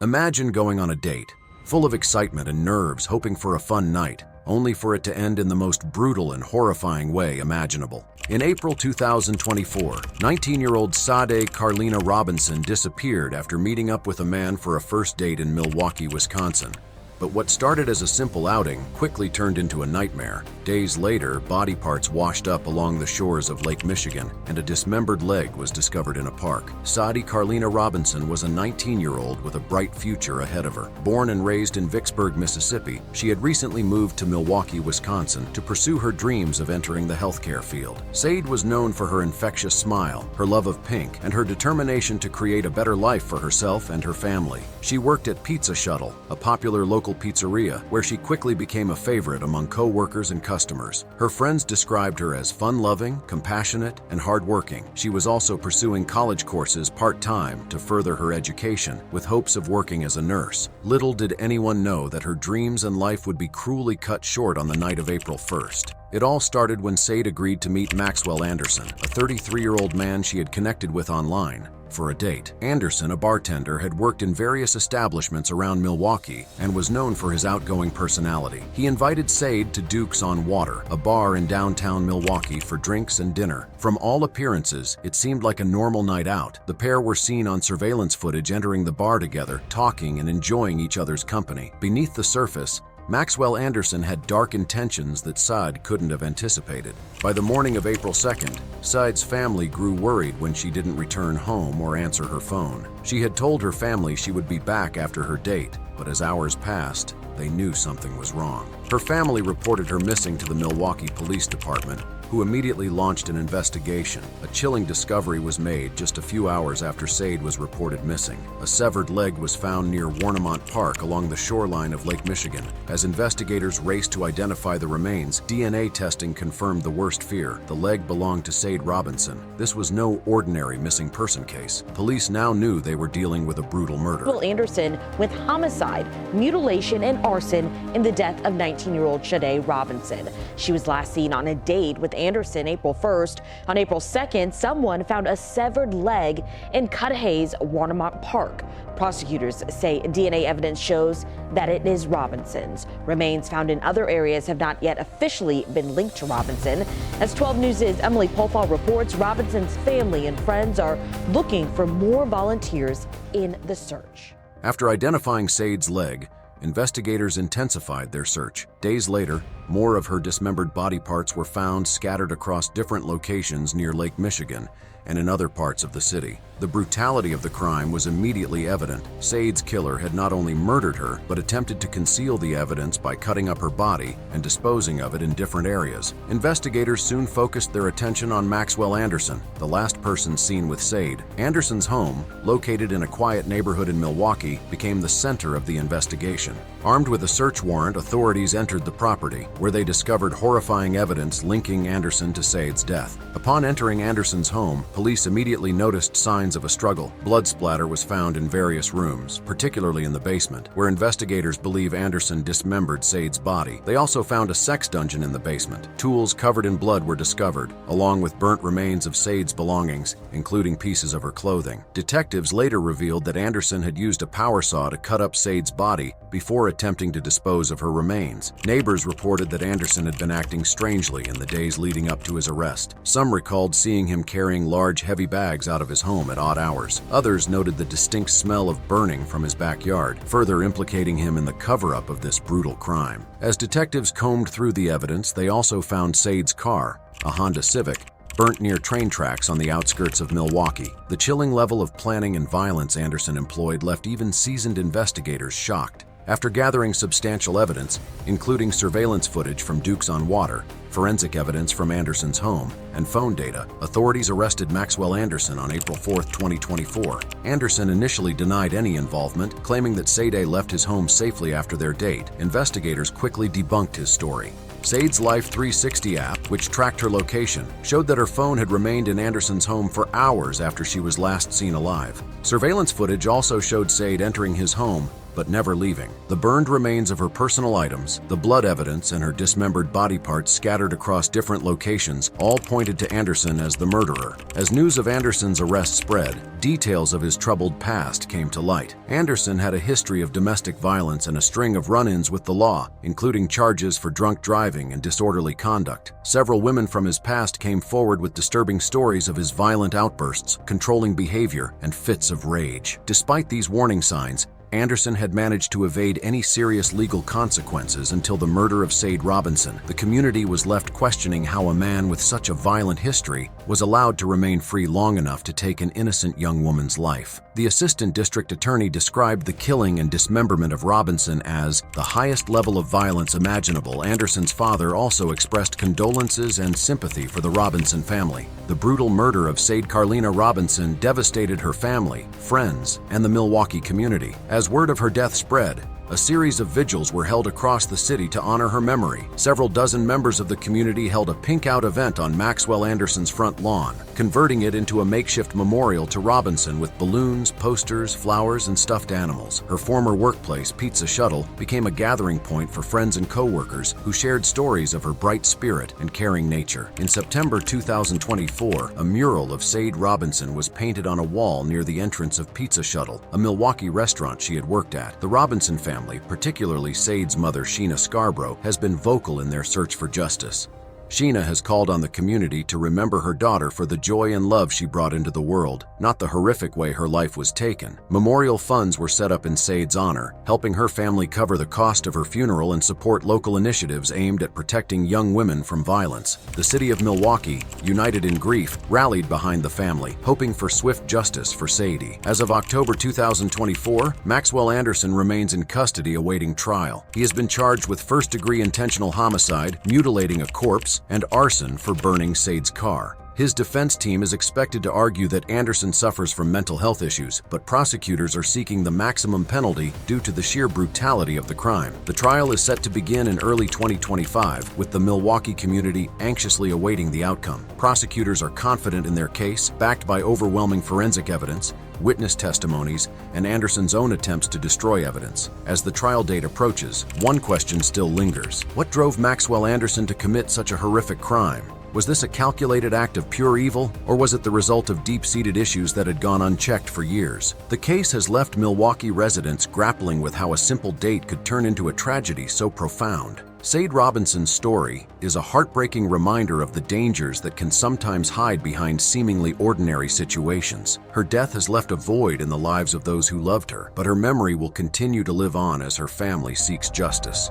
Imagine going on a date, full of excitement and nerves, hoping for a fun night, only for it to end in the most brutal and horrifying way imaginable. In April 2024, 19-year-old Sade Carleena Robinson disappeared after meeting up with a man for a first date in Milwaukee, Wisconsin. But what started as a simple outing quickly turned into a nightmare. Days later, body parts washed up along the shores of Lake Michigan, and a dismembered leg was discovered in a park. Sade Carleena Robinson was a 19-year-old with a bright future ahead of her. Born and raised in Vicksburg, Mississippi, she had recently moved to Milwaukee, Wisconsin to pursue her dreams of entering the healthcare field. Sade was known for her infectious smile, her love of pink, and her determination to create a better life for herself and her family. She worked at Pizza Shuttle, a popular local pizzeria, where she quickly became a favorite among co-workers and customers. Her friends described her as fun-loving, compassionate, and hardworking. She was also pursuing college courses part-time to further her education, with hopes of working as a nurse. Little did anyone know that her dreams and life would be cruelly cut short on the night of April 1st. It all started when Sade agreed to meet Maxwell Anderson, a 33-year-old man she had connected with online, for a date. Anderson, a bartender, had worked in various establishments around Milwaukee and was known for his outgoing personality. He invited Sade to Duke's on Water, a bar in downtown Milwaukee, for drinks and dinner. From all appearances, it seemed like a normal night out. The pair were seen on surveillance footage entering the bar together, talking and enjoying each other's company. Beneath the surface, Maxwell Anderson had dark intentions that Sade couldn't have anticipated. By the morning of April 2nd, Sade's family grew worried when she didn't return home or answer her phone. She had told her family she would be back after her date, but as hours passed, they knew something was wrong. Her family reported her missing to the Milwaukee Police Department, who immediately launched an investigation. A chilling discovery was made just a few hours after Sade was reported missing. A severed leg was found near Warnemont Park along the shoreline of Lake Michigan. As investigators raced to identify the remains, DNA testing confirmed the worst fear. The leg belonged to Sade Robinson. This was no ordinary missing person case. Police now knew they were dealing with a brutal murder. Maxwell Anderson with homicide, mutilation, and arson in the death of 19-year-old Sade Robinson. She was last seen on a date with Anderson April 1st. On April 2nd, someone found a severed leg in Cudahy's Warnemont Park. Prosecutors say DNA evidence shows that it is Robinson's. Remains found in other areas have not yet officially been linked to Robinson. As 12 News' Emily Polfall reports, Robinson's family and friends are looking for more volunteers in the search. After identifying Sade's leg, investigators intensified their search. Days later, more of her dismembered body parts were found scattered across different locations near Lake Michigan and in other parts of the city. The brutality of the crime was immediately evident. Sade's killer had not only murdered her, but attempted to conceal the evidence by cutting up her body and disposing of it in different areas. Investigators soon focused their attention on Maxwell Anderson, the last person seen with Sade. Anderson's home, located in a quiet neighborhood in Milwaukee, became the center of the investigation. Armed with a search warrant, authorities entered the property, where they discovered horrifying evidence linking Anderson to Sade's death. Upon entering Anderson's home, police immediately noticed signs of a struggle. Blood splatter was found in various rooms, particularly in the basement, where investigators believe Anderson dismembered Sade's body. They also found a sex dungeon in the basement. Tools covered in blood were discovered, along with burnt remains of Sade's belongings, including pieces of her clothing. Detectives later revealed that Anderson had used a power saw to cut up Sade's body before attempting to dispose of her remains. Neighbors reported that Anderson had been acting strangely in the days leading up to his arrest. Some recalled seeing him carrying large, heavy bags out of his home at odd hours. Others noted the distinct smell of burning from his backyard, further implicating him in the cover-up of this brutal crime. As detectives combed through the evidence, they also found Sade's car, a Honda Civic, burnt near train tracks on the outskirts of Milwaukee. The chilling level of planning and violence Anderson employed left even seasoned investigators shocked. After gathering substantial evidence, including surveillance footage from Duke's on Water, forensic evidence from Anderson's home, and phone data, authorities arrested Maxwell Anderson on April 4, 2024. Anderson initially denied any involvement, claiming that Sade left his home safely after their date. Investigators quickly debunked his story. Sade's Life 360 app, which tracked her location, showed that her phone had remained in Anderson's home for hours after she was last seen alive. Surveillance footage also showed Sade entering his home but never leaving. The burned remains of her personal items, the blood evidence, and her dismembered body parts scattered across different locations all pointed to Anderson as the murderer. As news of Anderson's arrest spread, details of his troubled past came to light. Anderson had a history of domestic violence and a string of run-ins with the law, including charges for drunk driving and disorderly conduct. Several women from his past came forward with disturbing stories of his violent outbursts, controlling behavior, and fits of rage. Despite these warning signs, Anderson had managed to evade any serious legal consequences until the murder of Sade Robinson. The community was left questioning how a man with such a violent history was allowed to remain free long enough to take an innocent young woman's life. The assistant district attorney described the killing and dismemberment of Robinson as the highest level of violence imaginable. Anderson's father also expressed condolences and sympathy for the Robinson family. The brutal murder of Sade Carleena Robinson devastated her family, friends, and the Milwaukee community. As word of her death spread, a series of vigils were held across the city to honor her memory. Several dozen members of the community held a pink-out event on Maxwell Anderson's front lawn, converting it into a makeshift memorial to Robinson with balloons, posters, flowers, and stuffed animals. Her former workplace, Pizza Shuttle, became a gathering point for friends and co-workers who shared stories of her bright spirit and caring nature. In September 2024, a mural of Sade Robinson was painted on a wall near the entrance of Pizza Shuttle, a Milwaukee restaurant she had worked at. The Robinson family, particularly Sade's mother Sheena Scarborough, has been vocal in their search for justice. Sheena has called on the community to remember her daughter for the joy and love she brought into the world, not the horrific way her life was taken. Memorial funds were set up in Sade's honor, helping her family cover the cost of her funeral and support local initiatives aimed at protecting young women from violence. The city of Milwaukee, united in grief, rallied behind the family, hoping for swift justice for Sade. As of October 2024, Maxwell Anderson remains in custody awaiting trial. He has been charged with first-degree intentional homicide, mutilating a corpse, and arson for burning Sade's car. His defense team is expected to argue that Anderson suffers from mental health issues, but prosecutors are seeking the maximum penalty due to the sheer brutality of the crime. The trial is set to begin in early 2025, with the Milwaukee community anxiously awaiting the outcome. Prosecutors are confident in their case, backed by overwhelming forensic evidence, witness testimonies, and Anderson's own attempts to destroy evidence. As the trial date approaches, one question still lingers. What drove Maxwell Anderson to commit such a horrific crime? Was this a calculated act of pure evil, or was it the result of deep-seated issues that had gone unchecked for years? The case has left Milwaukee residents grappling with how a simple date could turn into a tragedy so profound. Sade Robinson's story is a heartbreaking reminder of the dangers that can sometimes hide behind seemingly ordinary situations. Her death has left a void in the lives of those who loved her, but her memory will continue to live on as her family seeks justice.